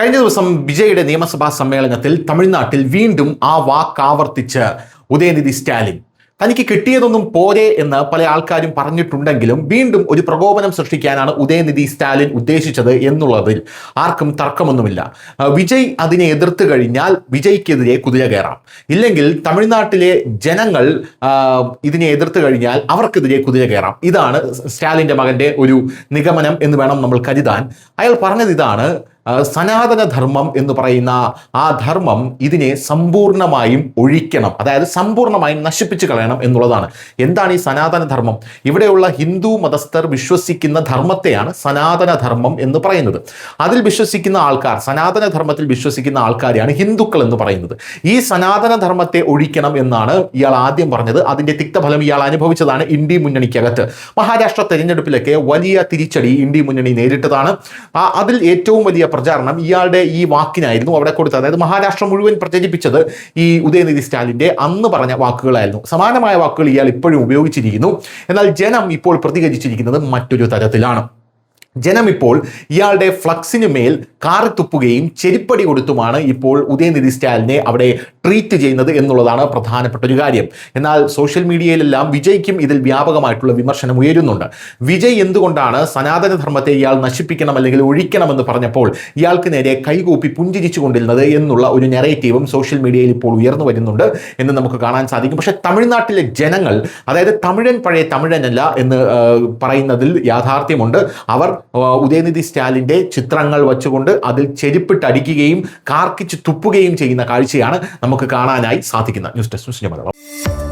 കഴിഞ്ഞ ദിവസം വിജയുടെ നിയമസഭാ സമ്മേളനത്തിൽ തമിഴ്നാട്ടിൽ വീണ്ടും ആ വാക്ക് ആവർത്തിച്ച് ഉദയനിധി സ്റ്റാലിൻ തനിക്ക് കിട്ടിയതൊന്നും പോരെ എന്ന് പല ആൾക്കാരും പറഞ്ഞിട്ടുണ്ടെങ്കിലും വീണ്ടും ഒരു പ്രകോപനം സൃഷ്ടിക്കാനാണ് ഉദയനിധി സ്റ്റാലിൻ ഉദ്ദേശിച്ചത് എന്നുള്ളതിൽ ആർക്കും തർക്കമൊന്നുമില്ല. വിജയ് അതിനെ എതിർത്ത് കഴിഞ്ഞാൽ വിജയ്ക്കെതിരെ കുതിര കയറാം, ഇല്ലെങ്കിൽ തമിഴ്നാട്ടിലെ ജനങ്ങൾ ഇതിനെ എതിർത്ത് കഴിഞ്ഞാൽ അവർക്കെതിരെ കുതിര കയറാം. ഇതാണ് സ്റ്റാലിൻ്റെ മകൻ്റെ ഒരു നിഗമനം എന്ന് വേണം നമ്മൾ കരുതാൻ. അയാൾ പറഞ്ഞത് ഇതാണ്: സനാതനധർമ്മം എന്ന് പറയുന്ന ആ ധർമ്മം ഇതിനെ സമ്പൂർണമായും ഒഴിക്കണം, അതായത് സമ്പൂർണമായും നശിപ്പിച്ചു കളയണം എന്നുള്ളതാണ്. എന്താണ് ഈ സനാതനധർമ്മം? ഇവിടെയുള്ള ഹിന്ദു മതസ്ഥർ വിശ്വസിക്കുന്ന ധർമ്മത്തെയാണ് സനാതനധർമ്മം എന്ന് പറയുന്നത്. അതിൽ വിശ്വസിക്കുന്ന ആൾക്കാർ, സനാതനധർമ്മത്തിൽ വിശ്വസിക്കുന്ന ആൾക്കാരെയാണ് ഹിന്ദുക്കൾ എന്ന് പറയുന്നത്. ഈ സനാതനധർമ്മത്തെ ഒഴിക്കണം എന്നാണ് ഇയാൾ ആദ്യം പറഞ്ഞത്. അതിൻ്റെ തിക്തഫലം ഇയാൾ അനുഭവിച്ചതാണ് ഇന്ത്യ മുന്നണിക്കകത്ത്. മഹാരാഷ്ട്ര തെരഞ്ഞെടുപ്പിലൊക്കെ വലിയ തിരിച്ചടി ഇന്ത്യ മുന്നണി നേരിട്ടതാണ്. അതിൽ ഏറ്റവും വലിയ പ്രചാരണം ഇയാളുടെ ഈ വാക്കിനായിരുന്നു അവിടെ കൊടുത്തത്. അതായത് മഹാരാഷ്ട്ര മുഴുവൻ പ്രചരിപ്പിച്ചത് ഈ ഉദയനിധി സ്റ്റാലിൻ്റെ അന്ന് പറഞ്ഞ വാക്കുകളായിരുന്നു. സമാനമായ വാക്കുകൾ ഇയാൾ ഇപ്പോഴും ഉപയോഗിച്ചിരിക്കുന്നു. എന്നാൽ ജനം ഇപ്പോൾ പ്രതികരിച്ചിരിക്കുന്നത് മറ്റൊരു തരത്തിലാണ്. ജനം ഇപ്പോൾ ഇയാളുടെ ഫ്ലക്സിന് മേൽ കാറിത്തുപ്പുകയും ചെരിപ്പടി കൊടുത്തുമാണ് ഇപ്പോൾ ഉദയനിധി സ്റ്റാലിനെ അവിടെ ട്രീറ്റ് ചെയ്യുന്നത് എന്നുള്ളതാണ് പ്രധാനപ്പെട്ട ഒരു കാര്യം. എന്നാൽ സോഷ്യൽ മീഡിയയിലെല്ലാം വിജയ്ക്കും ഇതിൽ വ്യാപകമായിട്ടുള്ള വിമർശനം ഉയരുന്നുണ്ട്. വിജയ് എന്തുകൊണ്ടാണ് സനാതനധർമ്മത്തെ ഇയാൾ നശിപ്പിക്കണം അല്ലെങ്കിൽ ഒഴിക്കണമെന്ന് പറഞ്ഞപ്പോൾ ഇയാൾക്ക് നേരെ കൈകൂപ്പി പുഞ്ചിരിച്ചു കൊണ്ടിരുന്നത് എന്നുള്ള ഒരു നെറേറ്റീവും സോഷ്യൽ മീഡിയയിൽ ഇപ്പോൾ ഉയർന്നു വരുന്നുണ്ട് എന്ന് നമുക്ക് കാണാൻ സാധിക്കും. പക്ഷേ തമിഴ്നാട്ടിലെ ജനങ്ങൾ, അതായത് തമിഴൻ പഴയ തമിഴനല്ല എന്ന് പറയുന്നതിൽ യാഥാർത്ഥ്യമുണ്ട്. അവർ ഉദയനിധി സ്റ്റാലിൻ്റെ ചിത്രങ്ങൾ വച്ചുകൊണ്ട് അതിൽ ചെരുപ്പിട്ടടിക്കുകയും കാർക്കിച്ച് തുപ്പുകയും ചെയ്യുന്ന കാഴ്ചയാണ് നമുക്ക് കാണാനായി സാധിക്കുന്നത്. News desk.